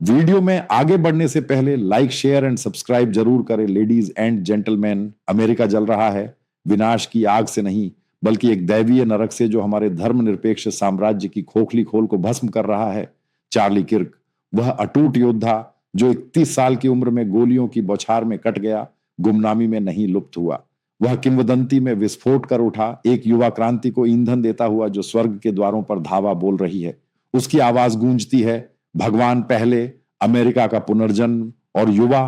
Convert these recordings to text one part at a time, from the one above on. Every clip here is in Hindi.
वीडियो में आगे बढ़ने से पहले लाइक शेयर एंड सब्सक्राइब जरूर करें। लेडीज एंड जेंटलमैन, अमेरिका जल रहा है, विनाश की आग से नहीं बल्कि एक दैवीय नरक से जो हमारे धर्मनिरपेक्ष साम्राज्य की खोखली खोल को भस्म कर रहा है। चार्ली किर्क, वह अटूट योद्धा जो 31 साल की उम्र में गोलियों की बौछार में कट गया, गुमनामी में नहीं लुप्त हुआ। वह किंवदंती में विस्फोट कर उठा, एक युवा क्रांति को ईंधन देता हुआ जो स्वर्ग के द्वारों पर धावा बोल रही है। उसकी आवाज गूंजती है, भगवान पहले, अमेरिका का पुनर्जन्म और युवा।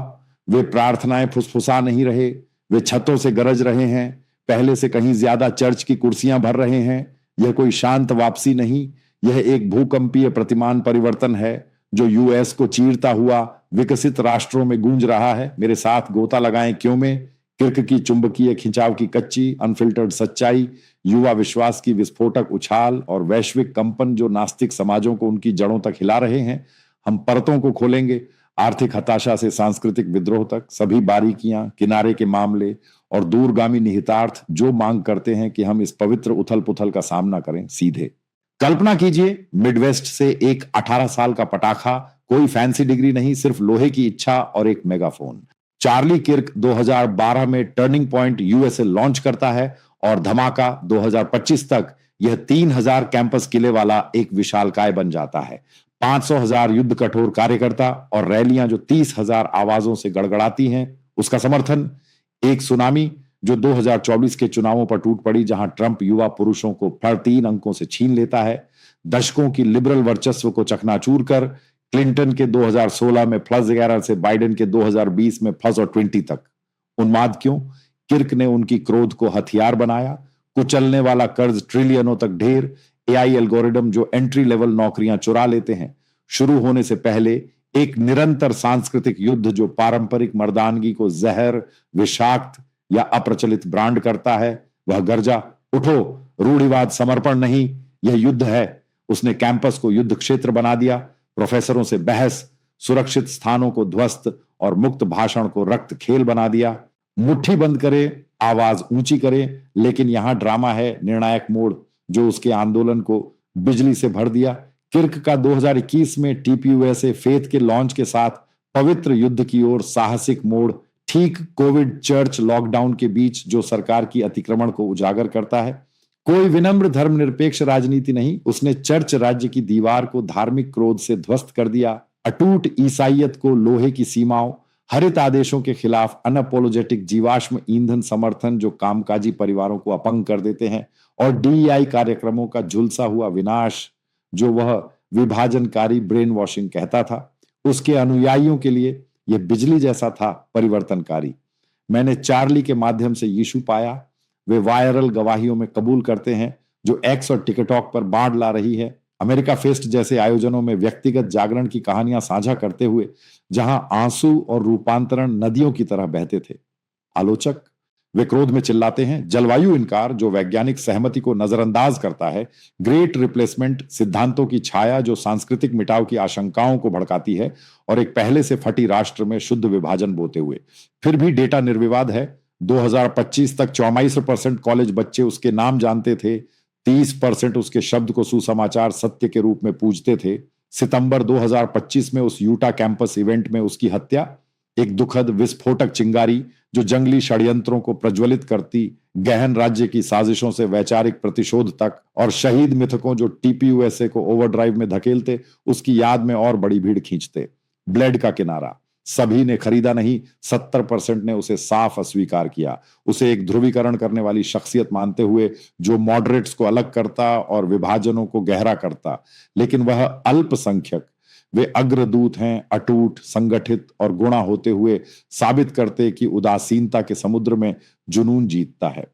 वे प्रार्थनाएं फुसफुसा नहीं रहे, वे छतों से गरज रहे हैं, पहले से कहीं ज्यादा चर्च की कुर्सियां भर रहे हैं। यह कोई शांत वापसी नहीं, यह एक भूकंपीय प्रतिमान परिवर्तन है जो यूएस को चीरता हुआ विकसित राष्ट्रों में गूंज रहा है। मेरे साथ गोता लगाएं क्यों में, किर्क की चुंबकीय खिंचाव की कच्ची अनफिल्टर्ड सच्चाई, युवा विश्वास की विस्फोटक उछाल और वैश्विक कंपन जो नास्तिक समाजों को उनकी जड़ों तक हिला रहे हैं। हम परतों को खोलेंगे, आर्थिक हताशा से सांस्कृतिक विद्रोह तक, सभी बारीकियां, किनारे के मामले और दूरगामी निहितार्थ जो मांग करते हैं कि हम इस पवित्र उथल पुथल का सामना करें सीधे। कल्पना कीजिए, मिडवेस्ट से एक 18 साल का पटाखा, कोई फैंसी डिग्री नहीं, सिर्फ लोहे की इच्छा और एक मेगाफोन। चार्ली किर्क 2012 में टर्निंग पॉइंट यूएसए लॉन्च करता है और धमाका 2025 तक यह 3000 कैंपस किले वाला एक विशालकाय बन जाता है। 500,000 युद्ध कठोर कार्यकर्ता और रैलियां जो 30,000 आवाजों से गड़गड़ाती हैं। उसका समर्थन, एक सुनामी जो 2024 के चुनावों पर टूट पड़ी, जहां ट्रंप युवा पुरुषों को 3 अंकों से छीन लेता है। दशकों की लिबरल वर्चस्व को चकनाचूर कर क्लिंटन के 2016 में +11 से बाइडेन के 2020 में +20 तक। उन्माद क्यों? किर्क ने उनकी क्रोध को हथियार बनाया। कुचलने वाला कर्ज ट्रिलियनों तक ढेर, एआई एल्गोरिदम जो एंट्री लेवल नौकरियां चुरा लेते हैं। शुरू होने से पहले एक निरंतर सांस्कृतिक युद्ध जो पारंपरिक मर्दानगी को जहर, विषाक्त या अप्रचलित ब्रांड करता है। वह गर्जा, उठो, रूढ़िवाद समर्पण नहीं, यह युद्ध है। उसने कैंपस को युद्ध क्षेत्र बना दिया, प्रोफेसरों से बहस, सुरक्षित स्थानों को ध्वस्त और मुक्त भाषण को रक्त खेल बना दिया। मुट्ठी बंद करे, आवाज ऊंची करे, लेकिन यहां ड्रामा है, निर्णायक मोड़ जो उसके आंदोलन को बिजली से भर दिया। किर्क का 2021 में टीपीयूएसए फेथ के लॉन्च के साथ पवित्र युद्ध की ओर साहसिक मोड़, ठीक कोविड चर्च लॉकडाउन के बीच जो सरकार की अतिक्रमण को उजागर करता है। कोई विनम्र धर्मनिरपेक्ष राजनीति नहीं, उसने चर्च राज्य की दीवार को धार्मिक क्रोध से ध्वस्त कर दिया। अटूट ईसाइयत को लोहे की सीमाओं, हरित आदेशों के खिलाफ अनअपोलोजेटिक जीवाश्म ईंधन समर्थन जो कामकाजी परिवारों को अपंग कर देते हैं, और डीईआई कार्यक्रमों का झुलसा हुआ विनाश जो वह विभाजनकारी ब्रेन वॉशिंग कहता था। उसके अनुयायियों के लिए यह बिजली जैसा था, परिवर्तनकारी। मैंने चार्ली के माध्यम से यीशु पाया। वे वायरल गवाहियों में कबूल करते हैं जो एक्स और टिकटॉक पर बाढ़ ला रही है। अमेरिका फेस्ट जैसे आयोजनों में व्यक्तिगत जागरण की कहानियां साझा करते हुए जहां आंसू और रूपांतरण नदियों की तरह बहते थे। आलोचक, वे क्रोध में चिल्लाते हैं। जलवायु इनकार जो वैज्ञानिक सहमति को नजरअंदाज करता है। ग्रेट रिप्लेसमेंट सिद्धांतों की छाया जो सांस्कृतिक मिटाव की आशंकाओं को भड़काती है, और एक पहले से फटी राष्ट्र में शुद्ध विभाजन बोते हुए। फिर भी डेटा निर्विवाद है। 2025 तक 84% कॉलेज बच्चे उसके नाम जानते थे, 30% उसके शब्द को सुसमाचार सत्य के रूप में पूजते थे। सितंबर 2025 में उस यूटा कैंपस इवेंट में उसकी हत्या, एक दुखद विस्फोटक चिंगारी जो जंगली षड्यंत्रों को प्रज्वलित करती, गहन राज्य की साजिशों से वैचारिक प्रतिशोध तक, और शहीद मिथकों जो टीपीयूएसए को ओवरड्राइव में धकेलते, उसकी याद में और बड़ी भीड़ खींचते। ब्लेड का किनारा, सभी ने खरीदा नहीं, 70% ने उसे साफ अस्वीकार किया। उसे एक ध्रुवीकरण करने वाली शख्सियत मानते हुए जो मॉडरेट्स को अलग करता और विभाजनों को गहरा करता। लेकिन वह अल्पसंख्यक, वे अग्रदूत हैं, अटूट, संगठित और गुणा होते हुए साबित करते कि उदासीनता के समुद्र में जुनून जीतता है।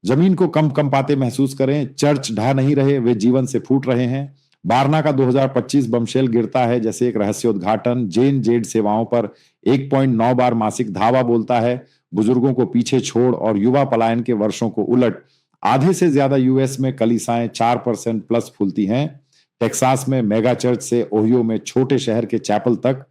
जमीन को कंपाते महसूस करें, चर्च ढह नहीं रहे, वे जीवन से फूट रहे हैं। बारना का 2025 बमशेल गिरता है जैसे एक रहस्योद्घाटन। जेन जेड सेवाओं पर 1.9 बार मासिक धावा बोलता है, बुजुर्गों को पीछे छोड़ और युवा पलायन के वर्षों को उलट। आधे से ज्यादा यूएस में कलीसाएं 4% प्लस फूलती हैं। टेक्सास में मेगा चर्च से ओहियो में छोटे शहर के चैपल तक।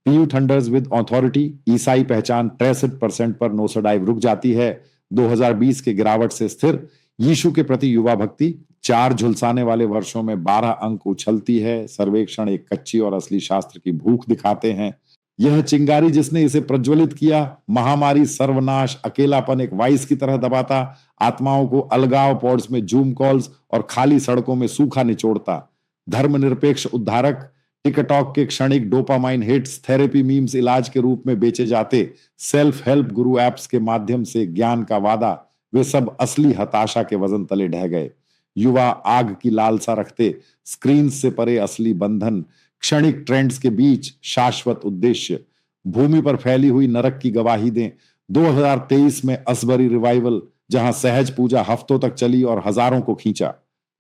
पीयू थंडर्स विद ऑथोरिटी, ईसाई पहचान 63% पर नोसडाइव रुक जाती है। 2020 के गिरावट से स्थिर। यीशु के प्रति युवा भक्ति 4 झुलसाने वाले वर्षों में 12 अंक उछलती है। सर्वेक्षण एक कच्ची और असली शास्त्र की भूख दिखाते हैं। यह चिंगारी जिसने इसे प्रज्वलित किया, महामारी, सर्वनाश, अकेलापन एक वाइस की तरह दबाता, आत्माओं को अलगाव पॉड्स में जूम कॉल्स और खाली सड़कों में सूखा निचोड़ता। धर्मनिरपेक्ष उद्धारक, टिकटॉक के क्षणिक डोपामाइन हिट्स, थेरेपी मीम्स इलाज के रूप में बेचे जाते, सेल्फ हेल्प गुरु एप्स के माध्यम से ज्ञान का वादा, वे सब असली हताशा के वजन तले ढह गए। युवा आग की लालसा रखते, स्क्रीन से परे असली बंधन, क्षणिक ट्रेंड्स के बीच शाश्वत उद्देश्य। भूमि पर फैली हुई नरक की गवाही दें। 2023 में असबरी रिवाइवल, जहां सहज पूजा हफ्तों तक चली और हजारों को खींचा।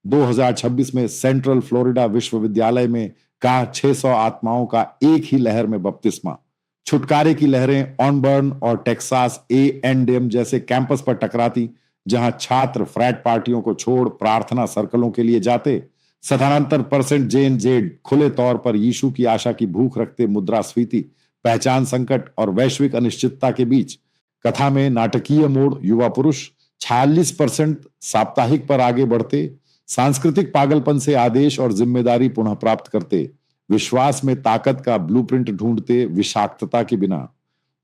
2026 में सेंट्रल फ्लोरिडा विश्वविद्यालय में का 600 आत्माओं का एक ही लहर में बपतिस्मा। छुटकारे की लहरें ऑनबर्न और टेक्सास A&M जैसे कैंपस पर टकराती, जहां छात्र फ्रैट पार्टियों को छोड़ प्रार्थना सर्कलों के लिए जाते। 77% जेन जेड खुले तौर पर यीशु की आशा की भूख रखते। मुद्रास्फीति, पहचान संकट और वैश्विक अनिश्चितता के बीच कथा में नाटकीय मोड़। युवा पुरुष 46% साप्ताहिक पर आगे बढ़ते। सांस्कृतिक पागलपन से आदेश और जिम्मेदारी पुनः प्राप्त करते। विश्वास में ताकत का ब्लूप्रिंट ढूंढते, विषाक्तता के बिना।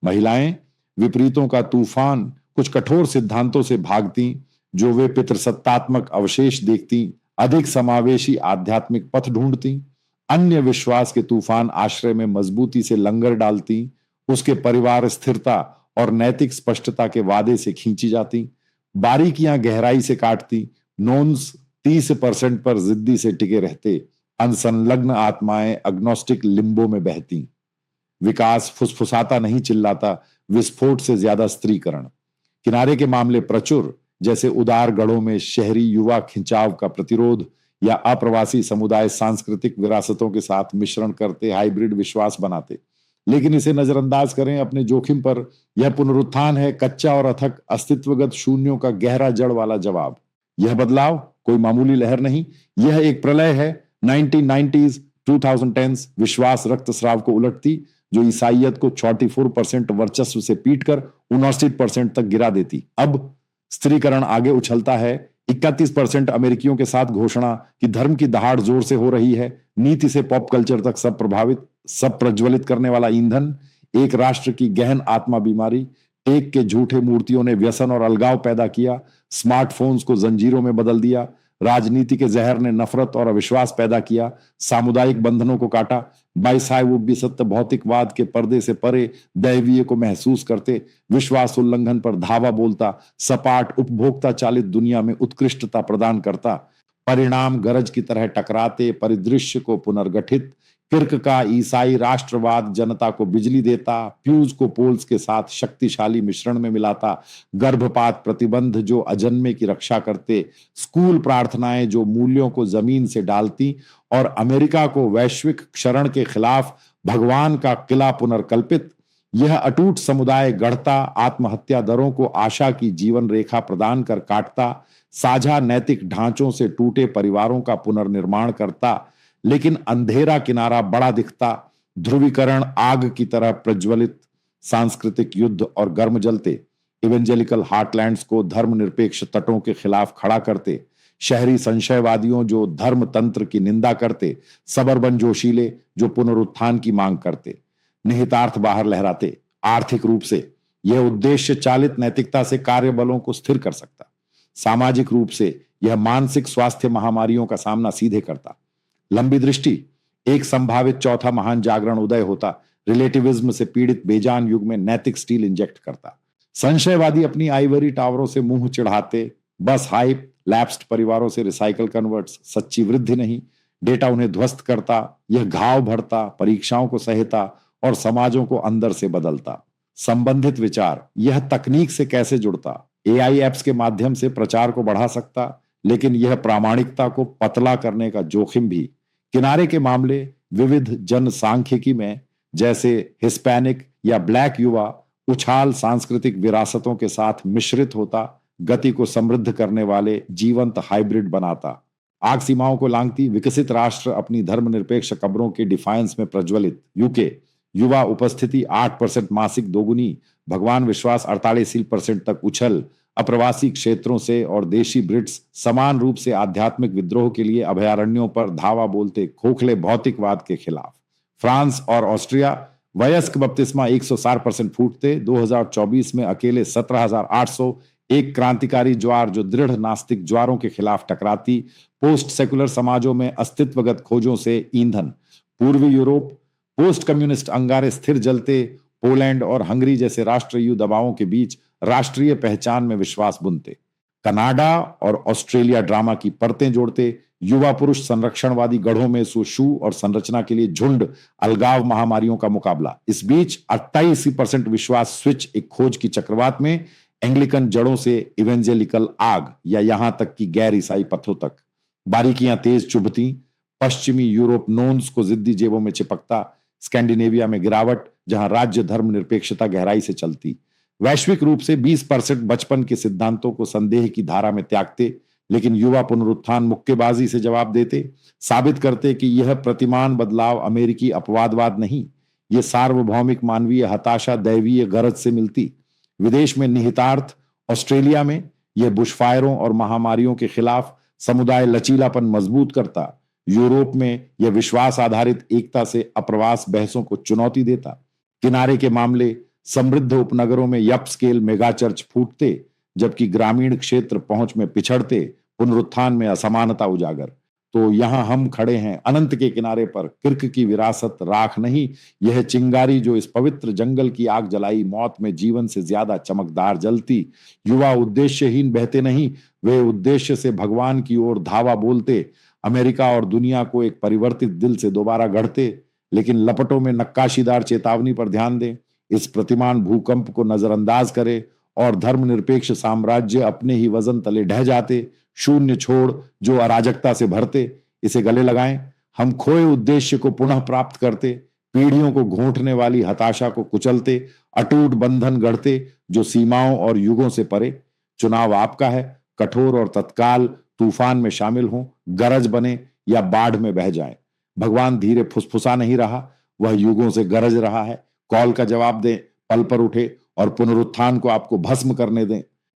महिलाएं विपरीतों का तूफान, कुछ कठोर सिद्धांतों से भागती जो वे पितृसत्तात्मक अवशेष देखती, अधिक समावेशी आध्यात्मिक पथ ढूंढती। अन्य विश्वास के तूफान आश्रय में मजबूती से लंगर डालती, उसके परिवार स्थिरता और नैतिक स्पष्टता के वादे से खींची जाती। बारीकियां गहराई से काटती, नोन्स 30% पर जिद्दी से टिके रहते। अनसंलग्न आत्माएं अग्नोस्टिक लिम्बो में बहती। विकास फुसफुसाता नहीं, चिल्लाता, विस्फोट से ज्यादा स्त्रीकरण। किनारे के मामले प्रचुर, जैसे उदार गढ़ों में शहरी युवा खिंचाव का प्रतिरोध, या अप्रवासी समुदाय सांस्कृतिक विरासतों के साथ मिश्रण करते, हाइब्रिड विश्वास बनाते। लेकिन इसे नजरअंदाज करें अपने जोखिम पर। यह पुनरुत्थान है, कच्चा और अथक, अस्तित्वगत शून्यों का गहरा जड़ वाला जवाब। यह बदलाव कोई मामूली लहर नहीं, यह एक प्रलय है। 1990s 2010s विश्वास रक्तस्राव को उलटती, जो ईसाइयत को 44% वर्चस्व से पीटकर 59% तक गिरा देती। अब स्त्रीकरण आगे उछलता है। 31% अमेरिकियों के साथ घोषणा कि धर्म की दहाड़ जोर से हो रही है। नीति से पॉप कल्चर तक सब प्रभावित, सब प्रज्वलित करने वाला ईंधन। एक राष्ट्र की गहन आत्मा बीमारी। टेक के झूठे मूर्तियों ने व्यसन और अलगाव पैदा किया, स्मार्टफोन्स को जंजीरों में बदल दिया। राजनीति के जहर ने नफरत और अविश्वास पैदा किया, सामुदायिक बंधनों को काटा। बाईसाई वो भी सत्य भौतिकवाद के पर्दे से परे दैवीय को महसूस करते, विश्वास उल्लंघन पर धावा बोलता, सपाट उपभोक्ता चालित दुनिया में उत्कृष्टता प्रदान करता। परिणाम गरज की तरह टकराते, परिदृश्य को पुनर्गठित। किर्क का ईसाई राष्ट्रवाद जनता को बिजली देता, फ्यूज को पोल्स के साथ शक्तिशाली मिश्रण में मिलाता। गर्भपात प्रतिबंध जो अजन्मे की रक्षा करते, स्कूल प्रार्थनाएं जो मूल्यों को जमीन से डालती, और अमेरिका को वैश्विक क्षरण के खिलाफ भगवान का किला पुनर्कल्पित। यह अटूट समुदाय गढ़ता, आत्महत्या दरों को आशा की जीवन रेखा प्रदान कर काटता, साझा नैतिक ढांचों से टूटे परिवारों का पुनर्निर्माण करता। लेकिन अंधेरा किनारा बड़ा दिखता, ध्रुवीकरण आग की तरह प्रज्वलित, सांस्कृतिक युद्ध और गर्म जलते। इवेंजेलिकल हार्टलैंड्स को धर्मनिरपेक्ष तटों के खिलाफ खड़ा करते, शहरी संशयवादियों जो धर्म तंत्र की निंदा करते, सबर्बन जोशीले जो पुनरुत्थान की मांग करते। निहितार्थ बाहर लहराते। आर्थिक रूप से यह उद्देश्य चालित नैतिकता से कार्यबलों को स्थिर कर सकता। सामाजिक रूप से यह मानसिक स्वास्थ्य महामारियों का सामना सीधे करता। लंबी दृष्टि, एक संभावित चौथा महान जागरण उदय होता, रिलेटिविज्म से पीड़ित बेजान युग में नैतिक स्टील इंजेक्ट करता। संशयवादी अपनी आइवरी टावरों से मुंह चिढ़ाते, बस हाइप, लैप्स्ड परिवारों से रिसाइकल कन्वर्ट्स, सच्ची वृद्धि नहीं। डेटा उन्हें ध्वस्त करता, यह घाव भरता, परीक्षाओं को सहता और समाजों को अंदर से बदलता। संबंधित विचार, यह तकनीक से कैसे जुड़ता? एआई एप्स के माध्यम से प्रचार को बढ़ा सकता, लेकिन यह प्रामाणिकता को पतला करने का जोखिम भी। किनारे के मामले विविध जनसांख्यिकी में, जैसे हिस्पैनिक या ब्लैक युवा, उछाल सांस्कृतिक विरासतों के साथ मिश्रित होता, गति को समृद्ध करने वाले जीवंत हाइब्रिड बनाता। आग सीमाओं को लांघती, विकसित राष्ट्र अपनी धर्मनिरपेक्ष कब्रों के डिफायंस में प्रज्वलित। यूके, युवा उपस्थिति 8% मासिक दोगुनी, भगवान विश्वास 48% तक उछल, अप्रवासी क्षेत्रों से और देशी ब्रिट्स समान रूप से आध्यात्मिक विद्रोह के लिए अभयारण्यों पर धावा बोलते खोखले भौतिकवाद के खिलाफ। फ्रांस और ऑस्ट्रिया वयस्क बपतिस्मा 160% फूटते 2024 में अकेले 17,800। एक क्रांतिकारी ज्वार जो दृढ़ नास्तिक ज्वारों के खिलाफ टकराती, पोस्ट सेकुलर समाजों में अस्तित्वगत खोजों से ईंधन। पूर्वी यूरोप पोस्ट कम्युनिस्ट अंगारे स्थिर जलते, पोलैंड और हंगरी जैसे राष्ट्रीय दबावों के बीच राष्ट्रीय पहचान में विश्वास बुनते। कनाडा और ऑस्ट्रेलिया ड्रामा की परतें जोड़ते, युवा पुरुष संरक्षणवादी गढ़ों में सुशु और संरचना के लिए झुंड, अलगाव महामारियों का मुकाबला। इस बीच 88% विश्वास स्विच एक खोज की चक्रवात में, एंग्लिकन जड़ों से इवेंजेलिकल आग या यहां तक कि गैर ईसाई पथों तक। बारीकियां तेज चुभती, पश्चिमी यूरोप नोन्स को जिद्दी जेबों में चिपकता, स्कैंडिनेविया में गिरावट जहां राज्य धर्म निरपेक्षता गहराई से चलती। वैश्विक रूप से 20% बचपन के सिद्धांतों को संदेह की धारा में त्यागते, लेकिन युवा पुनरुत्थान मुक्केबाजी से जवाब देते, साबित करते कि यह प्रतिमान बदलाव अमेरिकी अपवादवाद नहीं, यह सार्वभौमिक मानवीय हताशा दैवीय गरज से मिलती। विदेश में निहितार्थ, ऑस्ट्रेलिया में यह बुशफायरों और महामारियों के खिलाफ समुदाय लचीलापन मजबूत करता, यूरोप में यह विश्वास आधारित एकता से अप्रवास बहसों को चुनौती देता। किनारे के मामले समृद्ध उपनगरों में यप स्केल मेगा चर्च फूटते, जबकि ग्रामीण क्षेत्र पहुंच में पिछड़ते, पुनरुत्थान में असमानता उजागर। तो यहां हम खड़े हैं अनंत के किनारे पर, किर्क की विरासत राख नहीं, यह चिंगारी जो इस पवित्र जंगल की आग जलाई, मौत में जीवन से ज्यादा चमकदार जलती। युवा उद्देश्यहीन बहते नहीं, वे उद्देश्य से भगवान की ओर धावा बोलते, अमेरिका और दुनिया को एक परिवर्तित दिल से दोबारा गढ़ते। लेकिन लपटों में नक्काशीदार चेतावनी पर ध्यान दें, इस प्रतिमान भूकंप को नजरअंदाज करे और धर्मनिरपेक्ष साम्राज्य अपने ही वजन तले ढह जाते, शून्य छोड़ जो अराजकता से भरते। इसे गले लगाएं, हम खोए उद्देश्य को पुनः प्राप्त करते, पीढ़ियों को घोंटने वाली हताशा को कुचलते, अटूट बंधन गढ़ते जो सीमाओं और युगों से परे। चुनाव आपका है, कठोर और तत्काल तूफान में शामिल हों, गरज बने या बाढ़ में बह जाएं। भगवान धीरे फुसफुसा नहीं रहा, वह युगों से गरज रहा है। कॉल का जवाब दें, पल पर उठे और पुनरुत्थान को आपको भस्म करने दें।